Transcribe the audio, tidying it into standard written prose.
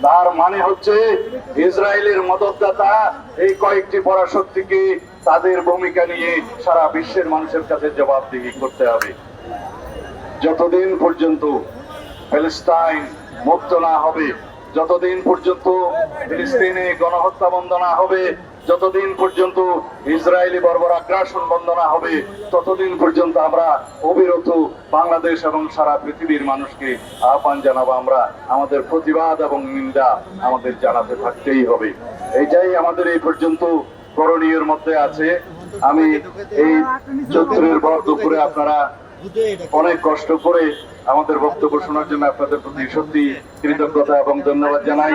তার মানে হচ্ছে ইসরায়েলের মদতদাতা এই কয়েকটি পরাশক্তিকে তাদের ভূমিকা নিয়ে সারা বিশ্বের মানুষের কাছে জবাবদিহি করতে হবে। যতদিন পর্যন্ত প্যালেস্টাইন মুক্ত না হবে, যতদিন পর্যন্ত ফিলিস্তিনে গণহত্যা বন্ধ না হবে, যতদিন পর্যন্ত ইসরায়েলি বর্বর আগ্রাসন বন্ধ না হবে, ততদিন পর্যন্ত আমরা অবিরত বাংলাদেশ এবং সারা পৃথিবীর মানুষকে আহ্বান জানাবো। আমরা আমাদের প্রতিবাদ এবং নিন্দা আমাদের জানাতে থাকতেই হবে। এইটাই আমাদের এই পর্যন্ত করণীয়ের মধ্যে আছে। আমি এই চৈত্রের ভর দুপুরে আপনারা অনেক কষ্ট করে আমাদের বক্তব্য শোনার জন্য আপনাদের প্রতি সত্যি কৃতজ্ঞতা এবং ধন্যবাদ জানাই।